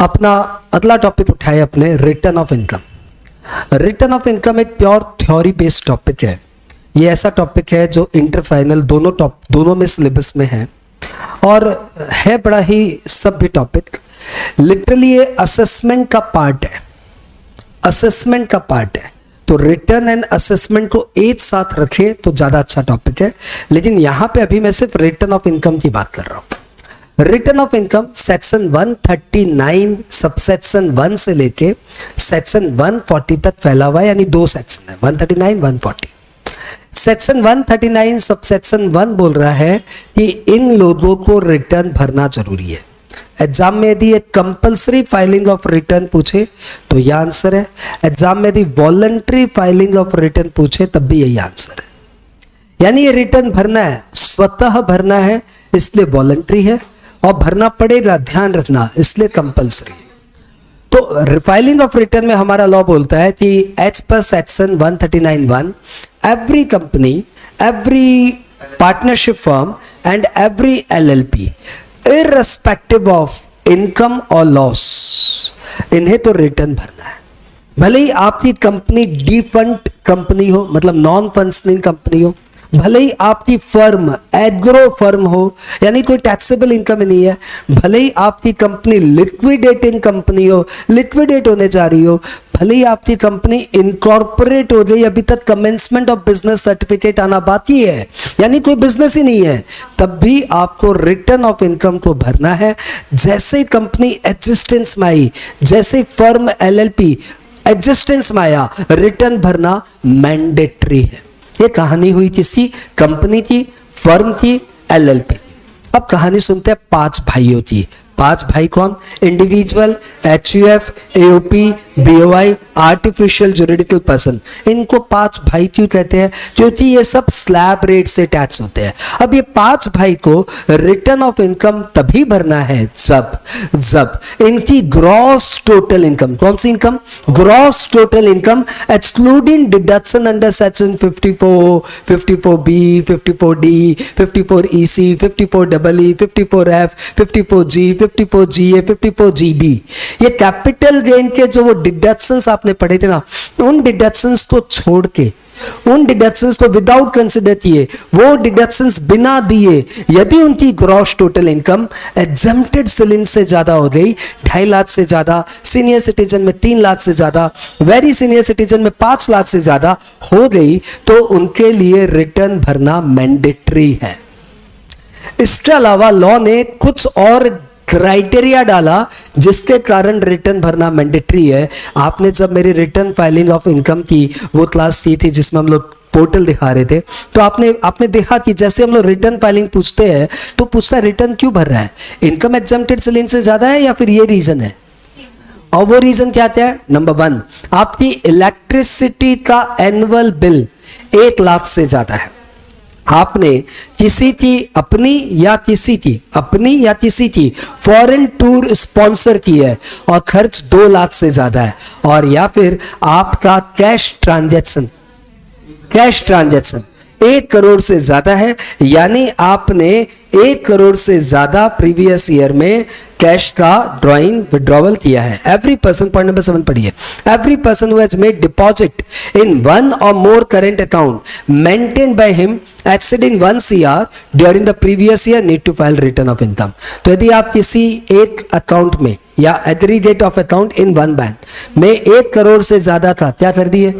अपना अगला टॉपिक उठाए अपने return of income. Return of income एक प्योर थ्योरी बेस्ड टॉपिक है। ये ऐसा टॉपिक है जो इंटर फाइनल दोनों में सिलेबस में है और है बड़ा ही सभ्य टॉपिक। लिटरली ये असेसमेंट का पार्ट है, असेसमेंट का पार्ट है। तो रिटर्न एंड असेसमेंट को एक साथ रखे तो ज्यादा अच्छा टॉपिक है, लेकिन यहां पे अभी मैं सिर्फ रिटर्न ऑफ इनकम की बात कर रहा हूं। Return of income section 139 subsection 1 से लेके सेक्शन 140 तक फैला हुआ है, यानी दो सेक्शन है, 139 140। सेक्शन 139 सबसेक्शन 1 बोल रहा है कि इन लोगों को रिटर्न भरना जरूरी है। एग्जाम में यदि एक कंपल्सरी फाइलिंग ऑफ रिटर्न पूछे तो यह आंसर है। एग्जाम में यदि वॉलंटरी फाइलिंग ऑफ रिटर्न पूछे तब भी यही आंसर है। यानी ये रिटर्न भरना है, स्वतः भरना है इसलिए वॉलंटरी है, और भरना पड़ेगा, ध्यान रखना, इसलिए कंपल्सरी। तो फाइलिंग ऑफ रिटर्न में हमारा लॉ बोलता है कि as per section 139(1) every company, every partnership firm and every LLP irrespective of income और लॉस, इन्हें तो रिटर्न भरना है। भले ही आपकी कंपनी डिफंड कंपनी हो, मतलब नॉन फंक्शनिंग कंपनी हो, भले ही आपकी फर्म एग्रो फर्म हो, यानी कोई टैक्सेबल इनकम नहीं है, भले ही आपकी कंपनी लिक्विडेटिंग कंपनी हो, लिक्विडेट होने जा रही हो, भले ही आपकी कंपनी इनकॉर्पोरेट हो गई, अभी तक कमेंसमेंट ऑफ बिजनेस सर्टिफिकेट आना बाकी है, यानी कोई बिजनेस ही नहीं है, तब भी आपको रिटर्न ऑफ इनकम को भरना है। जैसे कंपनी एग्जिस्टेंस में आई, जैसे फर्म LLP एग्जिस्टेंस में आया, रिटर्न भरना मैंडेटरी है। ये कहानी हुई किसकी? कंपनी की, फर्म की, LLP की। अब कहानी सुनते हैं 5 भाइयों की। 5 भाई कौन? Individual, HUF, AOP, BOI, artificial juridical person. इनको 5 भाई क्यों कहते हैं? क्योंकि ये सब स्लैब रेट से टैक्स होते हैं। अब ये 5 भाई को रिटर्न ऑफ इनकम तभी भरना है जब इनकी ग्रॉस टोटल इनकम, कौन सी income? Gross total income excluding deduction under section 54, 54B, 54D, 54EC, 54EE, 54F, 54G, 54GA, 54GB। ये कैपिटल गेन के जो वो डिडक्शंस आपने पढ़े थे ना, उन डिडक्शंस को छोड़ के, उन डिडक्शंस को विदाउट कंसिडर किए, वो डिडक्शंस बिना दिए, यदि उनकी gross total income exempted ceiling से ज्यादा हो गई, 2.5 लाख से ज्यादा, सीनियर सिटीजन में 3 लाख से ज्यादा, वेरी सीनियर सिटीजन में 5 लाख से ज्यादा हो गई, तो उनके लिए रिटर्न भरना मैंडेटरी है। इसके अलावा लॉ ने कुछ और क्राइटेरिया डाला जिसके कारण रिटर्न भरना मैंडेटरी है। आपने जब मेरी रिटर्न फाइलिंग ऑफ इनकम की वो क्लास की थी जिसमें हम लोग पोर्टल दिखा रहे थे, तो आपने देखा कि जैसे हम लोग रिटर्न फाइलिंग पूछते हैं तो पूछता है रिटर्न क्यों भर रहा है, इनकम एग्जम्प्टेड सीलिंग से ज्यादा है या फिर ये रीजन है? और वो रीजन क्या है? नंबर 1, आपकी इलेक्ट्रिसिटी का एनुअल बिल 1 लाख से ज्यादा है। आपने किसी की अपनी या किसी की फॉरेन टूर स्पॉन्सर की है और खर्च 2 लाख से ज्यादा है, और या फिर आपका कैश ट्रांजैक्शन 1 करोड़ से ज्यादा है, यानी आपने 1 करोड़ से ज्यादा प्रीवियस ईयर में कैश का ड्रॉइंग विड्रॉवल किया है। एवरी पर्सन, पॉइंट नंबर 7 पढ़िए, every person who has made deposit in 1 or more current account maintained by him exceeding 1 CR during the previous year need to file return of income। तो यदि आप किसी एक account में या aggregate of account in 1 bank में 1 करोड़ से ज्यादा था, क्या कर दिए?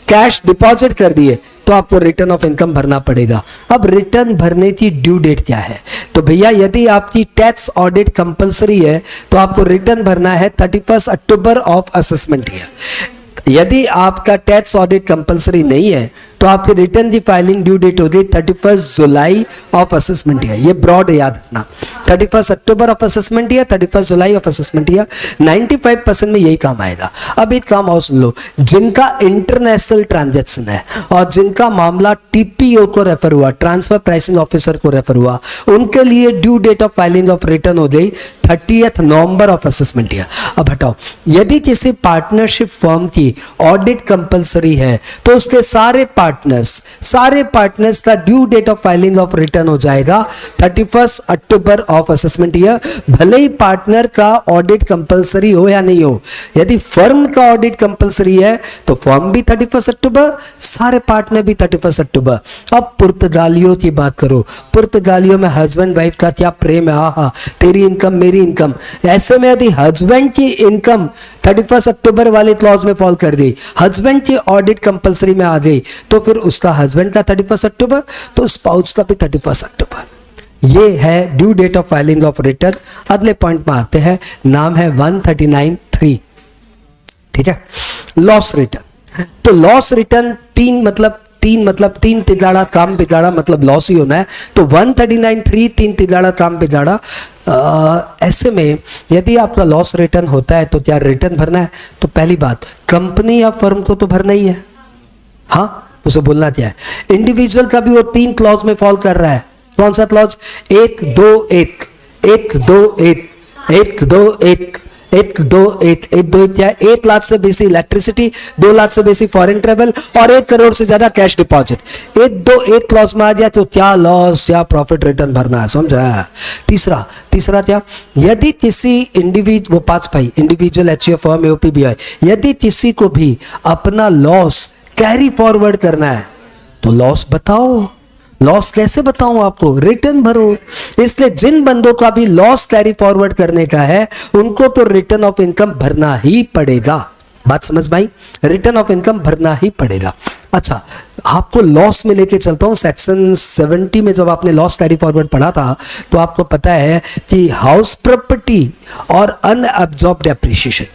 कैश डिपॉजिट कर दिए, तो आपको रिटर्न ऑफ इनकम भरना पड़ेगा। अब रिटर्न भरने की ड्यू डेट क्या है? तो भैया यदि आपकी टैक्स ऑडिट कंपलसरी है तो आपको रिटर्न भरना है 31 अक्टूबर ऑफ असेसमेंट ईयर। यदि आपका टैक्स ऑडिट कंपलसरी नहीं है तो आपके रिटर्न की फाइलिंग ड्यू डेट होगी 31 जुलाई ऑफ असेसमेंट ईयर। ये ब्रॉड याद रखना, 31 October of assessment year, 31 July of assessment year. 95% में यही काम आएगा। अब एक काम और सुन लो, जिनका इंटरनेशनल ट्रांजैक्शन है और जिनका मामला TPO को रेफर हुआ, ट्रांसफर प्राइसिंग ऑफिसर को रेफर हुआ, उनके लिए due date of filing of return हो गई 30 नवंबर ऑफ असेसमेंट ईयर। अब हटाओ, यदि किसी पार्टनरशिप फर्म की ऑडिट कंपलसरी है तो उसके सारे पार्टनर्स का due date of filing of return हो जाएगा 31 अक्टूबर ऑफ असेसमेंट ईयर, भले ही पार्टनर का ऑडिट कंपलसरी हो या नहीं हो। यदि फर्म का ऑडिट कंपलसरी है तो फर्म भी 31 अक्टूबर, सारे पार्टनर भी 31 अक्टूबर। अब पुर्तगालियों की बात करो, पुर्तगालियों में हस्बैंड वाइफ का क्या प्रेम है, आहा, तेरी इनकम मेरी इनकम। ऐसे में यदि हस्बैंड की इनकम 31 अक्टूबर वाले क्लॉज में फॉल कर गई, हस्बैंड की ऑडिट कंपलसरी में आ गई, तो फिर उसका हस्बैंड का 31 अक्टूबर, तो स्पाउस का भी 31 अक्टूबर। ये है due date of filing of return. अगले पॉइंट में आते हैं, नाम है 139(3). ठीक है, लॉस रिटर्न। तो लॉस रिटर्न तीन मतलब तिगाड़ा काम बिगाड़ा मतलब लॉस ही होना है। तो 139(3) तीन तिगाड़ा काम बिगाड़ा। ऐसे में यदि आपका लॉस रिटर्न होता है तो क्या रिटर्न भरना है? तो पहली बात, कंपनी या फर्म को तो भरना ही है, हाँ, उसे बोलना क्या है। इंडिविजुअल का भी वो 3 क्लॉज में फॉल कर रहा है। कौन सा क्लॉज? 1 2 1 1 2 1 1 2 1 1 2 1 1 2 1 क्या है? 1 लाख से बेसी इलेक्ट्रिसिटी, 2 लाख से बेसी फॉरेन ट्रेवल और 1 करोड़ से ज्यादा कैश डिपॉजिट। 1 2 1 क्लॉज में आ गया तो क्या लॉस या प्रॉफिट रिटर्न भरना है, समझा। तीसरा क्या? यदि किसी इंडिविजुअल, वो 5 भाई individual, HUF, firm, AOP, BI, यदि किसी को भी अपना लॉस कैरी फॉरवर्ड करना है तो लॉस बताओ। लॉस कैसे बताऊं आपको? रिटर्न भरो। इसलिए जिन बंदों का भी लॉस कैरी फॉरवर्ड करने का है उनको तो रिटर्न ऑफ इनकम भरना ही पड़ेगा। बात समझ में आई? रिटर्न ऑफ इनकम भरना ही पड़ेगा। अच्छा, आपको लॉस में लेके चलता हूं। सेक्शन 70 में जब आपने लॉस कैरी फॉरवर्ड पढ़ा था तो आपको पता है कि हाउस प्रॉपर्टी और अनअब्जॉर्ब्ड डेप्रिसिएशन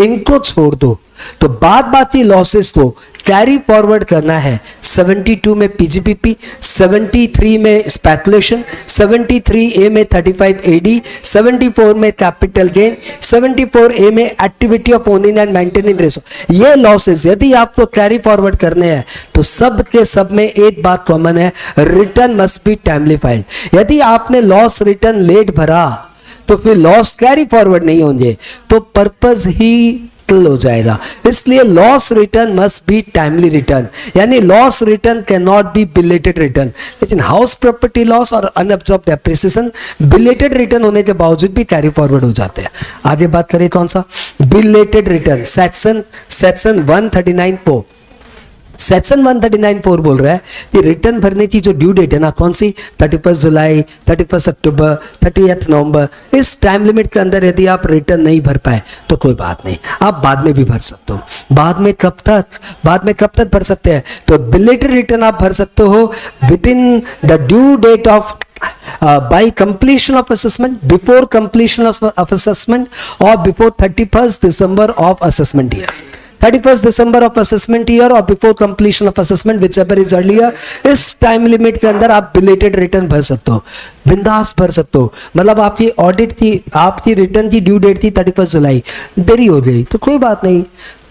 इनको छोड़ दो तो बाकी लॉसेस को कैरी फॉरवर्ड करना है। 72 में पीजीपीपी, 73 में स्पेकुलेशन, 73A में 35 AD, 74 में कैपिटल गेन, 74A में activity of owning and maintaining ratio. ये लॉसेस यदि आपको कैरी फॉरवर्ड करने हैं तो सब के सब में एक बात कॉमन है, return must be timely filed. यदि आपने लॉस रिटर्न लेट भरा तो फिर लॉस कैरी फॉरवर्ड नहीं होंगे, तो पर्पस ही हो जाएगा। इसलिए loss return must be timely return, यानी loss return can not be belated return. लेकिन हाउस प्रॉपर्टी लॉस और अनअब्जॉर्ब्ड डेप्रिसिएशन बिलेटेड रिटर्न होने के बावजूद भी कैरी फॉरवर्ड हो जाते हैं। आगे बात करें कौन सा? Belated return. सेक्शन 139(4). सेक्शन 139(4) बोल रहा है कि रिटर्न भरने की जो ड्यू डेट है ना, कौन सी? 31 जुलाई, 31 अक्टूबर, 30 नवंबर। इस टाइम लिमिट के अंदर यदि आप रिटर्न नहीं भर पाए तो कोई बात नहीं, आप बाद में भी भर सकते हो। बाद में कब तक भर सकते हैं? तो बिलेटेड रिटर्न आप भर सकते हो within the due date of by completion of assessment, before completion of assessment or before 31st December of assessment year. 31st December of assessment year और before completion of assessment whichever is earlier। इस time limit के अंदर आप belated return भर सकते हो, बिंदास भर सकते हो। मतलब आपकी ऑडिट की, आपकी रिटर्न की ड्यू डेट थी 31 जुलाई, देरी हो गई तो कोई बात नहीं,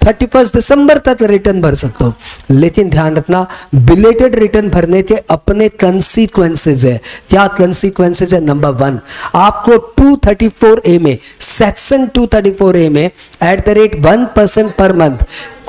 31 दिसंबर तक रिटर्न भर सकते हो। लेकिन ध्यान रखना, बिलेटेड रिटर्न भरने के अपने कंसीक्वेंसेज है। क्या कंसीक्वेंसेज है? नंबर 1, आपको 234A में, सेक्शन 234A में @1% पर month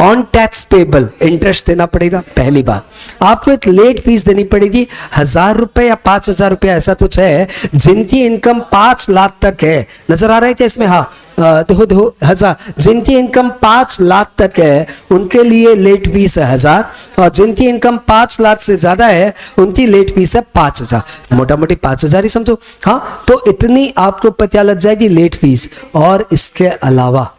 on tax payable interest देना पड़ेगा। पहली बात, आपको एक लेट फीस देनी पड़ेगी 1000 रुपए या 5000 रुपए, ऐसा कुछ है। जिनकी इनकम 5 लाख तक है, नजर आ रहा है क्या इसमें? हाँ, देखो 1000। जिनकी इनकम 5 लाख तक है उनके लिए लेट फीस है 1000, और जिनकी इनकम 5 लाख से ज्यादा है उनकी लेट फीस है 5000। मोटा मोटी 5000 ही समझो। हाँ, तो इतनी आपको पता लग जाएगी लेट फीस। और इसके अलावा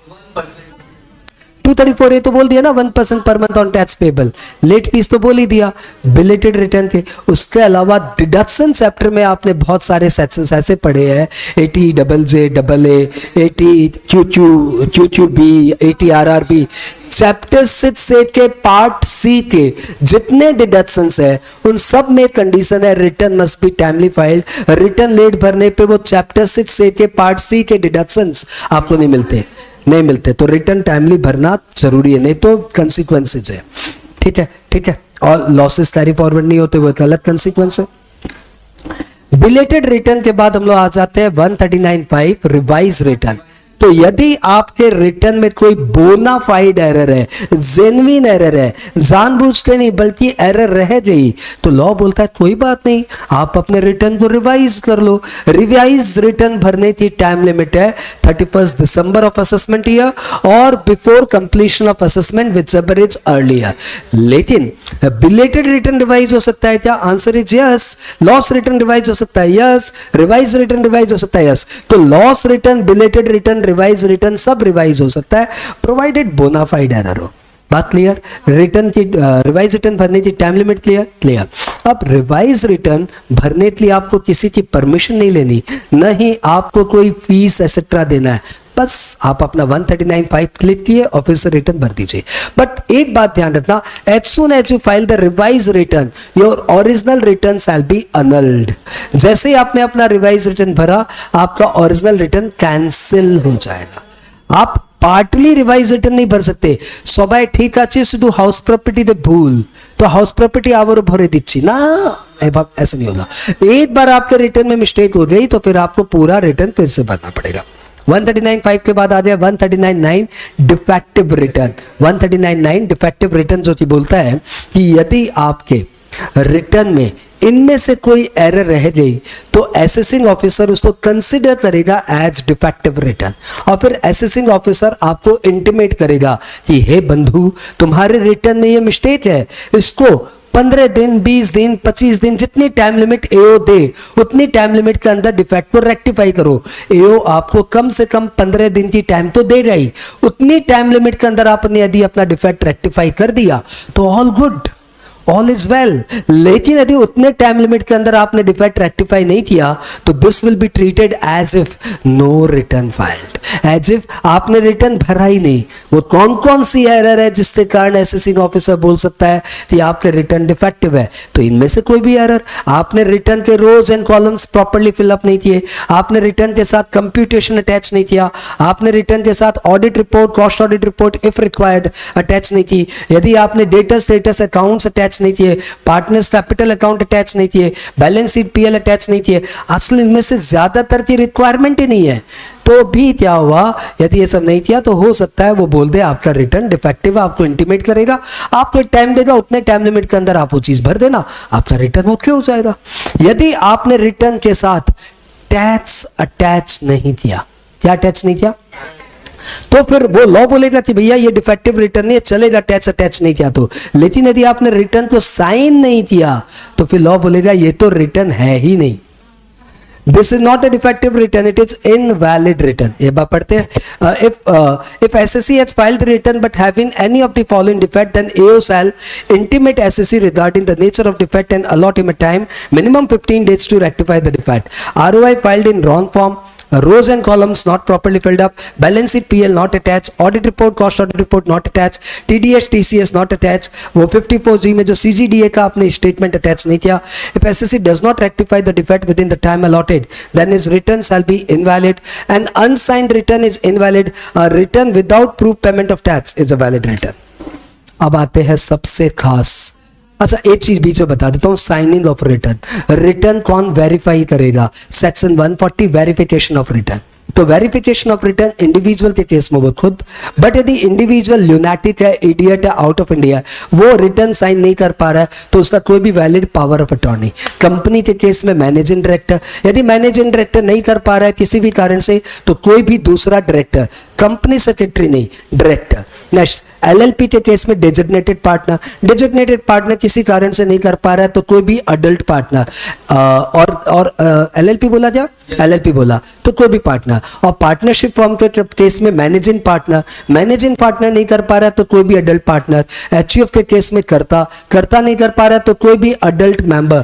234A तो बोल दिया ना, 1% पर month on tax payable. Late fees तो बोल ही दिया बिलेटेड रिटर्न के। उसके अलावा डिडक्शन चैप्टर में आपने बहुत सारे सेक्शंस ऐसे पढ़े हैं, 80JJAA, 80QQB, 80RRB। चैप्टर 6 से के पार्ट सी के जितने डिडक्शंस है उन सब में कंडीशन है return must be timely filed. Return late भरने पे वो चैप्टर 6 से के पार्ट सी के डिडक्शंस आपको नहीं मिलते। तो रिटर्न टाइमली भरना जरूरी है, नहीं तो कंसीक्वेंसेज है। ठीक है। और लॉसेस कैरी फॉरवर्ड नहीं होते, वो एक अलग कंसीक्वेंस है। बिलेटेड रिटर्न के बाद हम लोग आ जाते हैं 139(5) रिवाइज रिटर्न। तो यदि आपके रिटर्न में कोई बोनाफाइड एरर है, जेन्युइन एरर है, जानबूझते नहीं बल्कि एरर रह गई, तो लॉ बोलता है कोई बात नहीं, आप अपने रिटर्न को रिवाइज कर लो। रिवाइज रिटर्न भरने की टाइम लिमिट है 31 दिसंबर ऑफ असेसमेंट ईयर और before completion of assessment whichever is earlier. लेकिन बिलेटेड रिटर्न रिवाइज हो सकता है क्या? Answer is yes. Loss return revise हो सकता है? यस। रिवाइज रिटर्न रिवाइज हो सकता है? यस। तो loss return, belated return, revise return सब रिवाइज हो सकता है प्रोवाइडेड बोनाफाइड एरर हो। बात क्लियर? रिटर्न की रिवाइज रिटर्न भरने की टाइम लिमिट क्लियर? क्लियर। अब रिवाइज रिटर्न भरने के लिए आपको किसी की परमिशन नहीं लेनी, न ही आपको कोई फीस एक्सेट्रा देना है, बस आप अपना 139(5) क्लिक किए और फिर से रिटर्न भर दीजिए। बट एक बात ध्यान रखना, as soon as you file the revise return your original return shall be annulled. जैसे ही आपने अपना रिवाइज रिटर्न भरा, आपका ओरिजिनल रिटर्न कैंसिल हो जाएगा। आप पार्टली रिवाइज रिटर्न नहीं भर सकते। सबाई ठीक আছে শুধু हाउस प्रॉपर्टी दे भूल तो हाउस प्रॉपर्टी आवर भरे दीची ना, ऐसा नहीं होगा। एक बार आपके रिटर्न में मिस्टेक हो गई तो फिर आपको पूरा रिटर्न फिर से भरना पड़ेगा। 139(5) के बाद आ जाए 139(9) डिफेक्टिव रिटर्न। 139(9) डिफेक्टिव रिटर्न जो कि बोलता है कि यदि आपके रिटर्न में इनमें से कोई एरर रह गई तो असेसिंग ऑफिसर उसको कंसिडर करेगा एज डिफेक्टिव रिटर्न और फिर असेसिंग ऑफिसर आपको इंटीमेट करेगा कि हे बंधु, तुम्हारे रिटर्न में ये मिस्टेक है, इसको 15 दिन, 20 दिन, 25 दिन, जितनी टाइम लिमिट एओ दे उतनी टाइम लिमिट के अंदर डिफेक्ट को रेक्टिफाई करो। एओ आपको कम से कम 15 दिन की टाइम तो दे रही, उतनी टाइम लिमिट के अंदर आपने यदि अपना डिफेक्ट रेक्टिफाई कर दिया तो all good, all is well. लेकिन यदि उतने टाइम लिमिट के अंदर आपने डिफेक्ट रेक्टिफाई नहीं किया तो this will be treated as if no return filed, as if आपने रिटर्न भरा ही नहीं। वो कौन कौन सी एरर है जिसके कारण असेसिंग ऑफिसर बोल सकता है कि आपके रिटर्न डिफेक्टिव है? तो इनमें से कोई भी एरर, आपने रिटर्न के रोज एंड कॉलम्स प्रॉपर्ली फिलअप नहीं किए, आपने रिटर्न के साथ कंप्यूटेशन अटैच नहीं किया, आपने रिटर्न के साथ audit report, cost audit report if required attach नहीं की, यदि आपने डेटा स्टेटस अकाउंट्स अटैच नहीं किए, पार्टनर्स कैपिटल अकाउंट अटैच नहीं किए, बैलेंस शीट पीएल अटैच नहीं किए, असल इनमें से ज्यादातर की रिक्वायरमेंट ही नहीं है, तो भी क्या हुआ, यदि ये सब नहीं किया तो हो सकता है वो बोल दे आपका रिटर्न डिफेक्टिव है, आपको इंटीमेट करेगा, आपको टाइम देगा, उतने टाइम लिमिट के अंदर आप वो चीज भर देना, आपका रिटर्न ओके हो जाएगा। यदि आपने रिटर्न के साथ टैक्स अटैच नहीं किया, क्या अटैच नहीं किया, तो फिर वो लॉ बोलेगा कि भैया ये डिफेक्टिव रिटर्न नहीं चलेगा, टैक्स अटैच नहीं किया तो। लेकिन यदि आपने रिटर्न को साइन नहीं किया तो फिर लॉ बोलेगा ये तो रिटर्न है ही नहीं, this is not a defective return, it is invalid return. ये बात पढ़ते हैं, if SSC has filed return but having any of the following defect then AO shall intimate SSC regarding the nature of defect and allot him a time minimum 15 days to rectify the defect. ROI filed in wrong form, rows and columns not properly filled up, balance sheet PL not attached, audit report, cost audit report not attached, TDS TCS not attached, वो 54G में जो CGDA का आपने statement attach नहीं किया। If SSC does not rectify the defect within the time allotted, then his return shall be invalid. An unsigned return is invalid. A return without proof payment of tax is a valid return. अब आते हैं सबसे खास, अच्छा एक चीज बीच में बता देता हूं, साइनिंग ऑफ रिटर्न। रिटर्न कौन वेरीफाई करेगा? Section 140 verification of return. तो वेरिफिकेशन ऑफ रिटर्न इंडिविजुअल के केस में वो खुद, बट यदि इंडिविजुअल ल्यूनाटिक है, इडियट है, आउट ऑफ इंडिया, वो रिटर्न साइन नहीं कर पा रहा है तो उसका कोई भी valid power of attorney. Company के केस में मैनेजिंग डायरेक्टर, यदि मैनेजिंग डायरेक्टर नहीं कर पा रहा है किसी भी कारण से तो कोई भी दूसरा डायरेक्टर, कंपनी सेक्रेटरी नहीं, डायरेक्टर। नेक्स्ट एलएलपी के केस में डेजिग्नेटेड पार्टनर, डेजिग्नेटेड पार्टनर किसी कारण से नहीं कर पा रहा है तो कोई भी अडल्ट पार्टनर, और एलएलपी बोला क्या, एलएलपी बोला तो कोई भी पार्टनर। और पार्टनरशिप फॉर्म के केस में मैनेजिंग पार्टनर, मैनेजिंग पार्टनर नहीं कर पा रहा है तो कोई भी अडल्ट पार्टनर। एचयूएफ के केस में करता नहीं कर पा रहा है तो कोई भी अडल्ट मेंबर।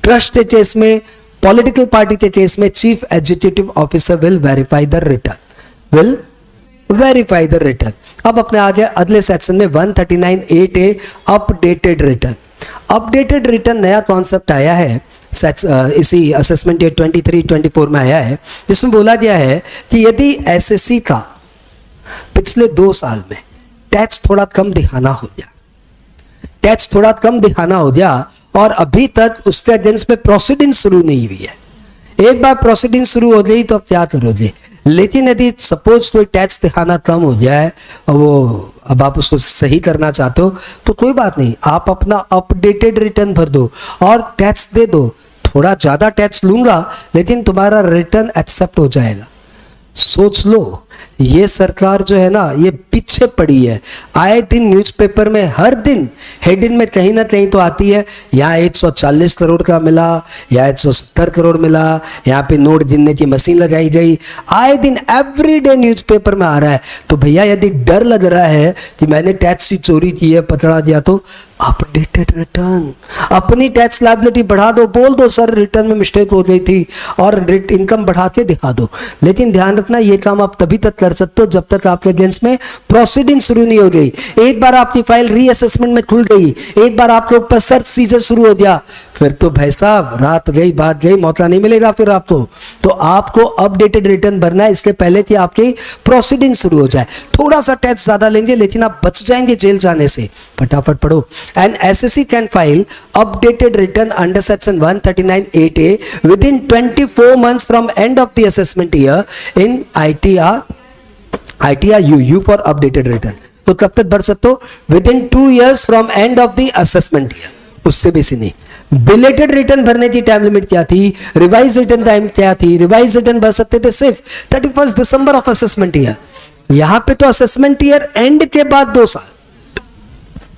ट्रस्ट के केस में, पॉलिटिकल पार्टी के केस में chief executive officer will verify the return, will verify the return. अब अपने आ गया अगले सेक्शन में 139(8)A updated return. Updated return नया कॉन्सेप्ट आया है, इसी असेसमेंट ईयर 23-24 में आया है, जिसमें बोला गया है कि यदि एसएससी का पिछले 2 साल में टैक्स थोड़ा कम दिखाना हो गया, टैक्स थोड़ा कम दिखाना हो गया और अभी तक उसके अगेंस्ट में प्रोसीडिंग शुरू नहीं हुई है, एक बार प्रोसीडिंग शुरू हो गई तो अब क्या करोगे? लेकिन यदि सपोज कोई टैक्स दिखाना कम हो जाए और वो अब आप उसको सही करना चाहते हो तो कोई बात नहीं, आप अपना अपडेटेड रिटर्न भर दो और टैक्स दे दो। थोड़ा ज्यादा टैक्स लूंगा लेकिन तुम्हारा रिटर्न एक्सेप्ट हो जाएगा। सोच लो, ये सरकार जो है ना ये पीछे पड़ी है। आए दिन न्यूज़पेपर में हर दिन हेडिंग में कहीं ना कहीं तो आती है, यहाँ 140 करोड़ का मिला, यहाँ 170 करोड़ मिला, यहाँ पे नोट गिनने की मशीन लगाई गई। आए दिन एवरीडे न्यूज़पेपर में आ रहा है। तो भैया यदि डर लग रहा है कि मैंने टैक्स की चोरी की है, पकड़ा दिया, तो अपडेटेड रिटर्न, अपनी टैक्स लायबिलिटी बढ़ा दो, बोल दो सर रिटर्न में मिस्टेक हो गई थी और इनकम बढ़ा के दिखा दो। लेकिन ध्यान रखना ये काम आप तभी तक कर सकते हो जब तक आपके अगेंस्ट में प्रोसीडिंग शुरू नहीं हो गई। एक बार आपकी फाइल रीअसेसमेंट में खुल गई, एक बार आपके ऊपर सर्च सीजर शुरू हो गया, फिर तो भाई साहब रात गई बात गई, मौका नहीं मिलेगा फिर आपको। तो आपको अपडेटेड रिटर्न भरना है इसलिए पहले कि आपकी प्रोसीडिंग शुरू हो जाए। थोड़ा सा टैक्स ज्यादा लेंगे लेकिन आप बच जाएंगे जेल जाने से। फटाफट पढ़ो। And SSC can file updated return under section 139(8)(a within 24 months from end of the assessment year in ITR UU for updated return। तो कब तक भर सकते हो? within 2 years from end of the assessment year, उससे बेसी नहीं। Belated return भरने की टाइम लिमिट क्या थी? रिवाइज रिटर्न टाइम क्या थी? रिवाइज रिटर्न भर सकते थे सिर्फ 31 दिसंबर ऑफ असेसमेंट ईयर। यहां पे तो असेसमेंट ईयर एंड के बाद 2 साल,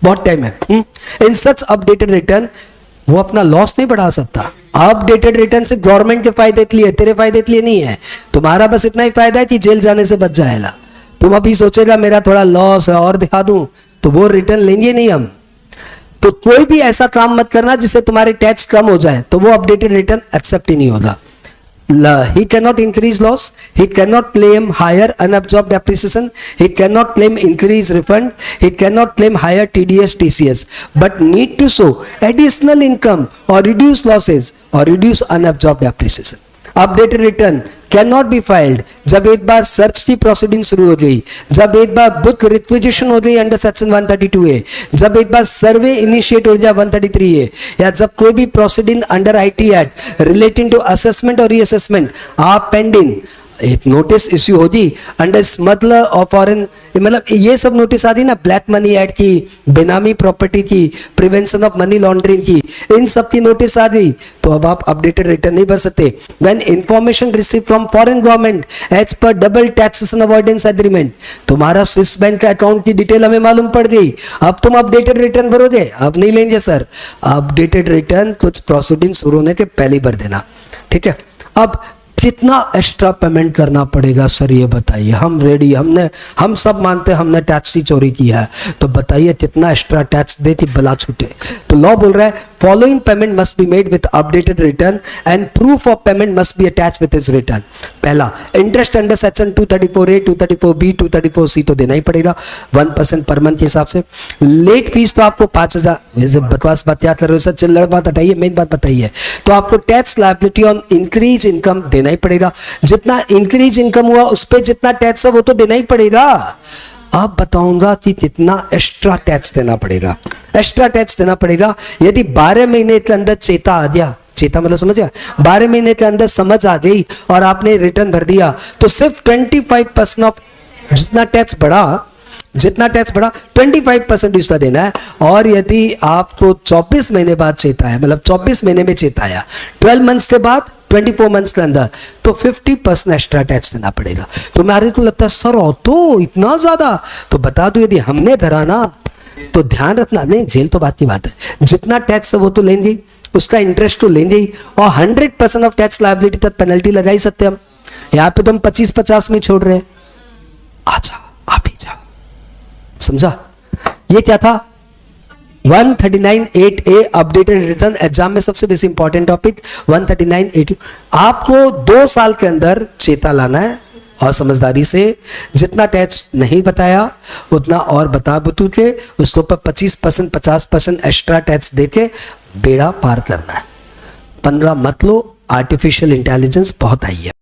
बहुत टाइम है। इन सच अपडेटेड रिटर्न वो अपना लॉस नहीं बढ़ा सकता। अपडेटेड रिटर्न सिर्फ गवर्नमेंट के फायदे के लिए, तेरे फायदे के लिए नहीं है। तुम्हारा बस इतना ही फायदा है कि जेल जाने से बच जाएगा। तुम अभी सोचेगा मेरा थोड़ा लॉस है और दिखा दूं, तो वो रिटर्न लेंगे नहीं हम। तो कोई भी ऐसा काम मत करना जिससे तुम्हारे टैक्स कम हो जाए, तो वो अपडेटेड रिटर्न एक्सेप्ट ही नहीं होगा। He cannot increase loss, he cannot claim higher unabsorbed depreciation, he cannot claim increased refund, he cannot claim higher TDS TCS, but need to show additional income or reduce losses or reduce unabsorbed depreciation। Updated return can not be filed जब एक बार search की proceeding शुरू हो गई, जब एक बार book requisition हो गई अंडर सेक्शन 132A, जब एक बार सर्वे इनिशिएट हो गया 133A, या जब कोई भी proceeding under IT act relating to assessment और रीअसेसमेंट आप पेंडिंग, एक नोटिस इश्यू होगी अंडर स्मगलर और फॉरेन, मतलब ये सब नोटिस आती ना, ब्लैक मनी एक्ट की, बेनामी प्रॉपर्टी की, प्रिवेंशन ऑफ मनी लॉन्ड्रिंग की, इन सब की नोटिस आ गई, तो अब आप अपडेटेड रिटर्न नहीं भर सकते। When information receive from foreign government as per double taxation avoidance agreement, तुम्हारा स्विस बैंक का अकाउंट की डिटेल हमें मालूम पड़ गई, अब तुम अपडेटेड रिटर्न भरोगे? अब नहीं लेंगे सर। अपडेटेड रिटर्न कुछ प्रोसीडिंग शुरू होने के पहले ही भर देना, ठीक है। अब कितना एक्स्ट्रा पेमेंट करना पड़ेगा सर ये बताइए? हम रेडी, हम सब मानते हैं हमने टैक्स की चोरी की है, तो बताइए कितना एक्स्ट्रा टैक्स दे कि बला छूटे। तो लॉ बोल रहा है following payment must be made with updated return and proof of payment must be attach with his return. पहला, interest under section 234A, 234B, 234C तो देना ही पड़ेगा 1% पर मंथ के हिसाब से। लेट फीस तो आपको 5000, बकवास बात याद कर रहे हो सर, चिल्लड़ बात हटाइए, मेन बात बताइए। तो आपको tax liability on increase income देना ही पड़ेगा, जितना इंक्रीज इनकम हुआ उस पर जितना टैक्स है वो तो देना ही पड़ेगा। अब बताऊंगा कि कितना एक्स्ट्रा टैक्स देना पड़ेगा। एक्स्ट्रा टैक्स देना पड़ेगा यदि 12 महीने के अंदर चेता आ गया, चेता मतलब समझ गया, 12 महीने के अंदर समझ आ गई और आपने रिटर्न भर दिया, तो सिर्फ 25% ऑफ जितना टैक्स बढ़ा 25% दूसरा देना है। और यदि आपको 24 महीने बाद चेता है, मतलब 24 महीने में चेता आया, 12 मंथ्स के बाद 24 मंथ्स के अंदर, तो 50% एक्स्ट्रा टैक्स देना पड़ेगा। तो मेरे को लगता है सर हो तो इतना ज्यादा, तो बता दो यदि हमने धरा ना तो ध्यान रखना, नहीं जेल तो बात की बात है, जितना टैक्स है वो तो लेंगे ही, उसका इंटरेस्ट तो लेंगे ही, और 100% ऑफ टैक्स लायबिलिटी तक पेनल्टी लगा ही सकते हम। यहाँ पे तो हम 25-50 में छोड़ रहे हैं। आजा आप ही जा, समझा? ये क्या था? 139(8)(a updated return. एग्जाम में सबसे बेसी इंपॉर्टेंट टॉपिक 139(8). आपको 2 साल के अंदर चेता लाना है और समझदारी से जितना टैक्स नहीं बताया उतना और बता बतू के उसके ऊपर 25% 50% एक्स्ट्रा टैक्स देके बेड़ा पार करना है। 15 मत लो, आर्टिफिशियल इंटेलिजेंस बहुत आई है।